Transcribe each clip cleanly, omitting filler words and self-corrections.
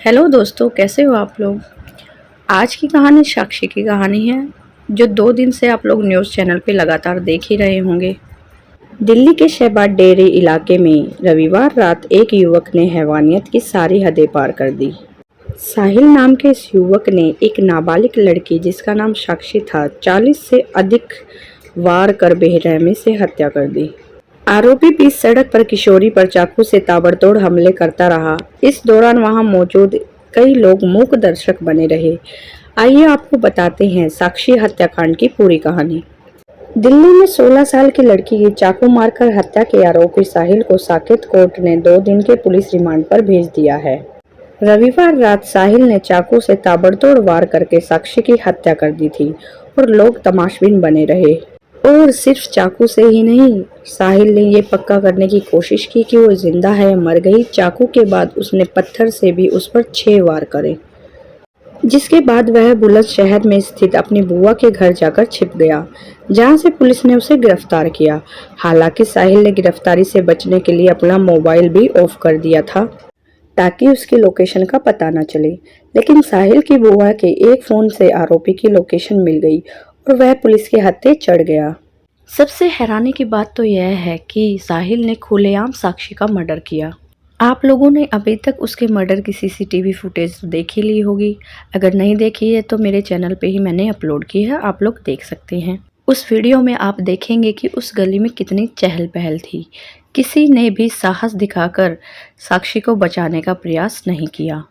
Hello दोस्तों, कैसे हो आप लोग। आज की कहानी साक्षी की कहानी है, जो 2 दिन से आप लोग न्यूज़ चैनल पे लगातार देख ही रहे होंगे। दिल्ली के शहबाज डेरी इलाके में रविवार रात एक युवक ने हैवानियत की सारी हदें पार कर दी। साहिल नाम के इस युवक ने एक नाबालिग लड़की, जिसका नाम साक्षी था, 40 से अधिक वार कर बेरहमी से हत्या कर दी। आरोपी बीच सड़क पर किशोरी पर चाकू से ताबड़तोड़ हमले करता रहा। इस दौरान वहां मौजूद कई लोग मूक दर्शक बने रहे। आइए आपको बताते हैं साक्षी हत्याकांड की पूरी कहानी। दिल्ली में 16 साल की लड़की की चाकू मारकर हत्या के आरोपी साहिल को साकेत कोर्ट ने 2 दिन के पुलिस रिमांड पर भेज दिया है। रविवार रात साहिल ने चाकू से ताबड़तोड़ वार करके साक्षी की हत्या कर दी थी और लोग तमाशबीन बने रहे। और सिर्फ चाकू से ही नहीं, साहिल ने ये पक्का करने की कोशिश की कि वो जिंदा है या मर गई। चाकू के बाद उसने पत्थर से भी उस पर 6 वार करे, जिसके बाद वह बुलंदशहर में स्थित अपनी बुआ के घर जाकर छिप गया, जहां से पुलिस ने उसे गिरफ्तार किया। हालांकि साहिल ने गिरफ्तारी से बचने के लिए अपना मोबाइल भी ऑफ कर दिया था, ताकि उसकी लोकेशन का पता न चले। लेकिन साहिल की बुआ के एक फोन से आरोपी की लोकेशन मिल गई और वह पुलिस के हत्थे चढ़ गया। सबसे हैरानी की बात तो यह है कि साहिल ने खुलेआम साक्षी का मर्डर किया। आप लोगों ने अभी तक उसके मर्डर की सीसीटीवी फुटेज देख ही ली होगी। अगर नहीं देखी है तो मेरे चैनल पे ही मैंने अपलोड की है, आप लोग देख सकते हैं। उस वीडियो में आप देखेंगे कि उस गली में कितनी चहल पहल थी। किसी ने भी साहस दिखाकर साक्षी को बचाने का प्रयास नहीं किया।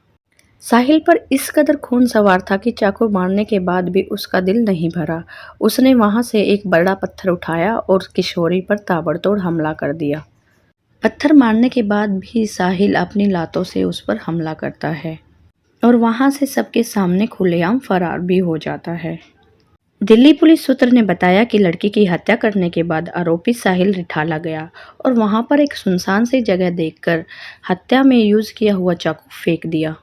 साहिल पर इस कदर खून सवार था कि चाकू मारने के बाद भी उसका दिल नहीं भरा। उसने वहां से एक बड़ा पत्थर उठाया और किशोरी पर ताबड़तोड़ हमला कर दिया। पत्थर मारने के बाद भी साहिल अपनी लातों से उस पर हमला करता है और वहां से सबके सामने खुलेआम फरार भी हो जाता है। दिल्ली पुलिस सूत्र ने बताया कि लड़की की हत्या करने के बाद आरोपी साहिल रिठाला गया और वहां पर एक सुनसान सी जगह देखकर हत्या में यूज किया हुआ चाकू फेंक दिया।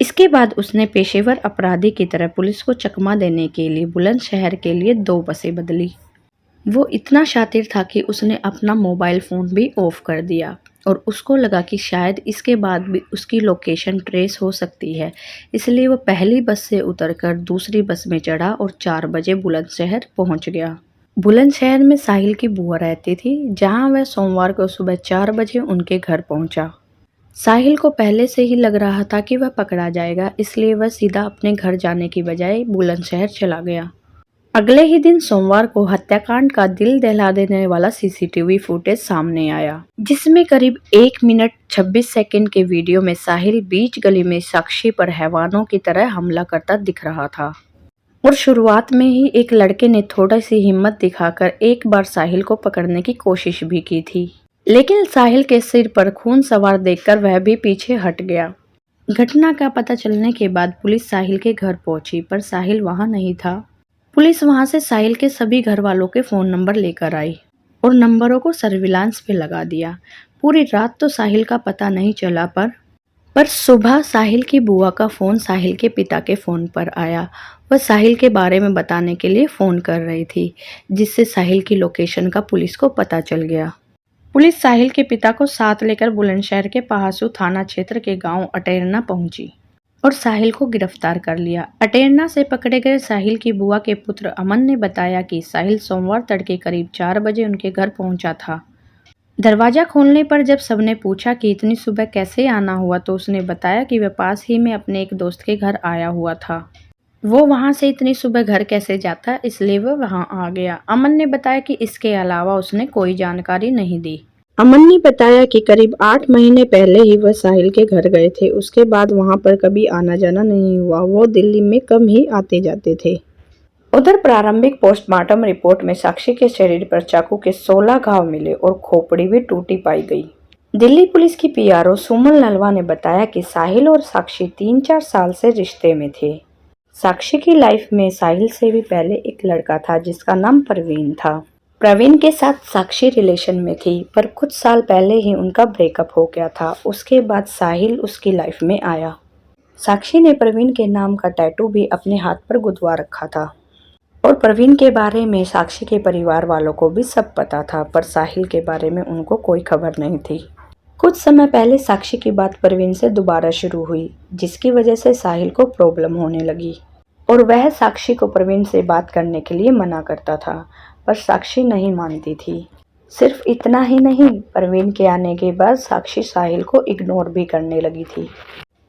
इसके बाद उसने पेशेवर अपराधी की तरह पुलिस को चकमा देने के लिए बुलंदशहर के लिए 2 बसें बदली। वो इतना शातिर था कि उसने अपना मोबाइल फ़ोन भी ऑफ कर दिया और उसको लगा कि शायद इसके बाद भी उसकी लोकेशन ट्रेस हो सकती है। इसलिए वो पहली बस से उतरकर दूसरी बस में चढ़ा और 4 बजे बुलंदशहर पहुंच गया। बुलंदशहर में साहिल की बुआ रहती थी, जहां वह सोमवार को सुबह 4 बजे उनके घर पहुंचा। साहिल को पहले से ही लग रहा था कि वह पकड़ा जाएगा, इसलिए वह सीधा अपने घर जाने की बजाय बुलंदशहर चला गया। अगले ही दिन सोमवार को हत्याकांड का दिल दहला देने वाला सीसीटीवी फुटेज सामने आया, जिसमें करीब 1 मिनट 26 सेकंड के वीडियो में साहिल बीच गली में साक्षी पर हैवानों की तरह हमला करता दिख रहा था। और शुरुआत में ही एक लड़के ने थोड़ी सी हिम्मत दिखाकर एक बार साहिल को पकड़ने की कोशिश भी की थी, लेकिन साहिल के सिर पर खून सवार देखकर वह भी पीछे हट गया। घटना का पता चलने के बाद पुलिस साहिल के घर पहुंची, पर साहिल वहां नहीं था। पुलिस वहां से साहिल के सभी घर वालों के फोन नंबर लेकर आई और नंबरों को सर्विलांस पे लगा दिया। पूरी रात तो साहिल का पता नहीं चला, पर सुबह साहिल की बुआ का फोन साहिल के पिता के फोन पर आया। वह साहिल के बारे में बताने के लिए फोन कर रही थी, जिससे साहिल की लोकेशन का पुलिस को पता चल गया। पुलिस साहिल के पिता को साथ लेकर बुलंदशहर के पहासू थाना क्षेत्र के गांव अटेरना पहुंची और साहिल को गिरफ्तार कर लिया। अटेरना से पकड़े गए साहिल की बुआ के पुत्र अमन ने बताया कि साहिल सोमवार तड़के करीब 4 बजे उनके घर पहुंचा था। दरवाजा खोलने पर जब सबने पूछा कि इतनी सुबह कैसे आना हुआ, तो उसने बताया कि वह पास ही में अपने एक दोस्त के घर आया हुआ था। वो वहां से इतनी सुबह घर कैसे जाता, इसलिए वह वहां आ गया। अमन ने बताया कि इसके अलावा उसने कोई जानकारी नहीं दी। अमन ने बताया कि करीब 8 महीने पहले ही वह साहिल के घर गए थे। उसके बाद वहां पर कभी आना जाना नहीं हुआ। वो दिल्ली में कम ही आते जाते थे। उधर प्रारंभिक पोस्टमार्टम रिपोर्ट में साक्षी के शरीर पर चाकू के 16 घाव मिले और खोपड़ी भी टूटी पाई गई। दिल्ली पुलिस की पीआरओ सुमन ललवा ने बताया कि साहिल और साक्षी 3-4 साल से रिश्ते में थे। साक्षी की लाइफ में साहिल से भी पहले एक लड़का था, जिसका नाम प्रवीण था। प्रवीण के साथ साक्षी रिलेशन में थी, पर कुछ साल पहले ही उनका ब्रेकअप हो गया था। उसके बाद साहिल उसकी लाइफ में आया। साक्षी ने प्रवीण के नाम का टैटू भी अपने हाथ पर गुदवा रखा था और प्रवीण के बारे में साक्षी के परिवार वालों को भी सब पता था, पर साहिल के बारे में उनको कोई खबर नहीं थी। कुछ समय पहले साक्षी की बात परवीन से दोबारा शुरू हुई, जिसकी वजह से साहिल को प्रॉब्लम होने लगी और वह साक्षी को परवीन से बात करने के लिए मना करता था, पर साक्षी नहीं मानती थी। सिर्फ इतना ही नहीं, परवीन के आने के बाद साक्षी साहिल को इग्नोर भी करने लगी थी,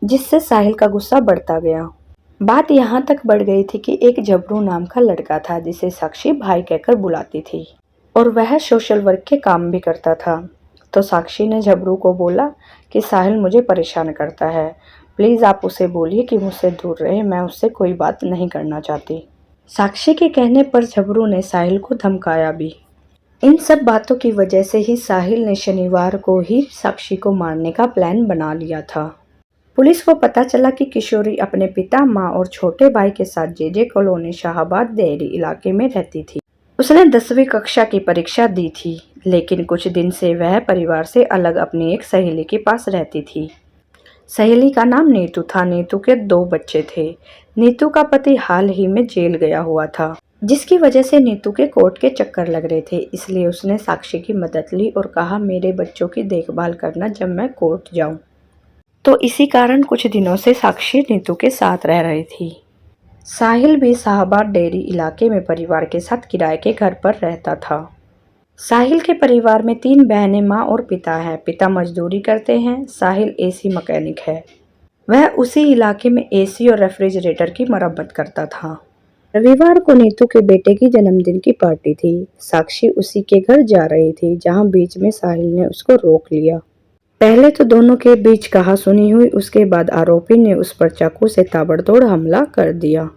जिससे साहिल का गुस्सा बढ़ता गया। बात यहाँ तक बढ़ गई थी कि एक जबरू नाम का लड़का था जिसे साक्षी भाई कहकर बुलाती थी और वह सोशल वर्क के काम भी करता था। तो साक्षी ने झबरू को बोला कि साहिल मुझे परेशान करता है, प्लीज़ आप उसे बोलिए कि मुझसे दूर रहे, मैं उससे कोई बात नहीं करना चाहती। साक्षी के कहने पर झबरू ने साहिल को धमकाया भी। इन सब बातों की वजह से ही साहिल ने शनिवार को ही साक्षी को मारने का प्लान बना लिया था। पुलिस को पता चला कि किशोरी अपने पिता, माँ और छोटे भाई के साथ जेजे कॉलोनी शाहबाद डेयरी इलाके में रहती थी। उसने 10वीं कक्षा की परीक्षा दी थी, लेकिन कुछ दिन से वह परिवार से अलग अपनी एक सहेली के पास रहती थी। सहेली का नाम नीतू था। नीतू के 2 बच्चे थे। नीतू का पति हाल ही में जेल गया हुआ था, जिसकी वजह से नीतू के कोर्ट के चक्कर लग रहे थे। इसलिए उसने साक्षी की मदद ली और कहा, मेरे बच्चों की देखभाल करना जब मैं कोर्ट जाऊं। तो इसी कारण कुछ दिनों से साक्षी नीतू के साथ रह रही थी। साहिल भी शाहबाद डेयरी इलाके में परिवार के साथ किराए के घर पर रहता था। साहिल के परिवार में 3 बहनें, माँ और पिता हैं। पिता मजदूरी करते हैं। साहिल एसी मैकेनिक है। वह उसी इलाके में एसी और रेफ्रिजरेटर की मरम्मत करता था। रविवार को नीतू के बेटे की जन्मदिन की पार्टी थी। साक्षी उसी के घर जा रही थी, जहां बीच में साहिल ने उसको रोक लिया। पहले तो दोनों के बीच कहासुनी हुई, उसके बाद आरोपी ने उस पर चाकू से ताबड़तोड़ हमला कर दिया।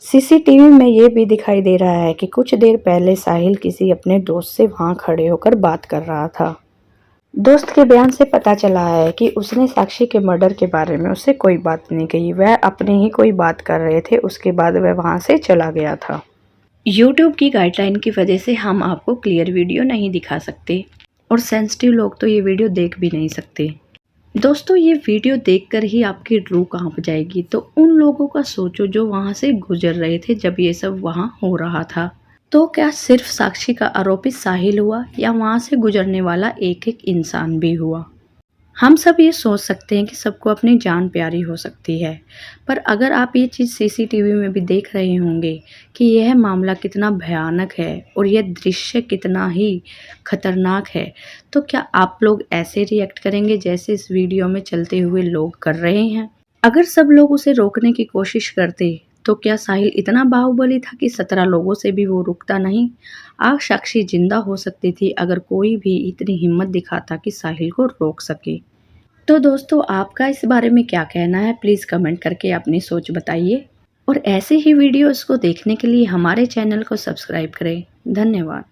सीसीटीवी में ये भी दिखाई दे रहा है कि कुछ देर पहले साहिल किसी अपने दोस्त से वहां खड़े होकर बात कर रहा था। दोस्त के बयान से पता चला है कि उसने साक्षी के मर्डर के बारे में उससे कोई बात नहीं कही। वह अपनी ही कोई बात कर रहे थे, उसके बाद वह वहां से चला गया था। यूट्यूब की गाइडलाइन की वजह से हम आपको क्लियर वीडियो नहीं दिखा सकते और सेंसिटिव लोग तो ये वीडियो देख भी नहीं सकते। दोस्तों, ये वीडियो देखकर ही आपकी रूह कांप जाएगी। तो उन लोगों का सोचो जो वहां से गुजर रहे थे जब ये सब वहां हो रहा था। तो क्या सिर्फ साक्षी का आरोपी साहिल हुआ या वहां से गुजरने वाला एक एक इंसान भी हुआ? हम सब ये सोच सकते हैं कि सबको अपनी जान प्यारी हो सकती है, पर अगर आप ये चीज़ सीसीटीवी में भी देख रहे होंगे कि यह मामला कितना भयानक है और यह दृश्य कितना ही खतरनाक है, तो क्या आप लोग ऐसे रिएक्ट करेंगे जैसे इस वीडियो में चलते हुए लोग कर रहे हैं? अगर सब लोग उसे रोकने की कोशिश करते तो क्या साहिल इतना बाहुबली था कि 17 लोगों से भी वो रुकता नहीं? आज साक्षी जिंदा हो सकती थी अगर कोई भी इतनी हिम्मत दिखाता कि साहिल को रोक सके। तो दोस्तों, आपका इस बारे में क्या कहना है? प्लीज़ कमेंट करके अपनी सोच बताइए और ऐसे ही वीडियोस को देखने के लिए हमारे चैनल को सब्सक्राइब करें। धन्यवाद।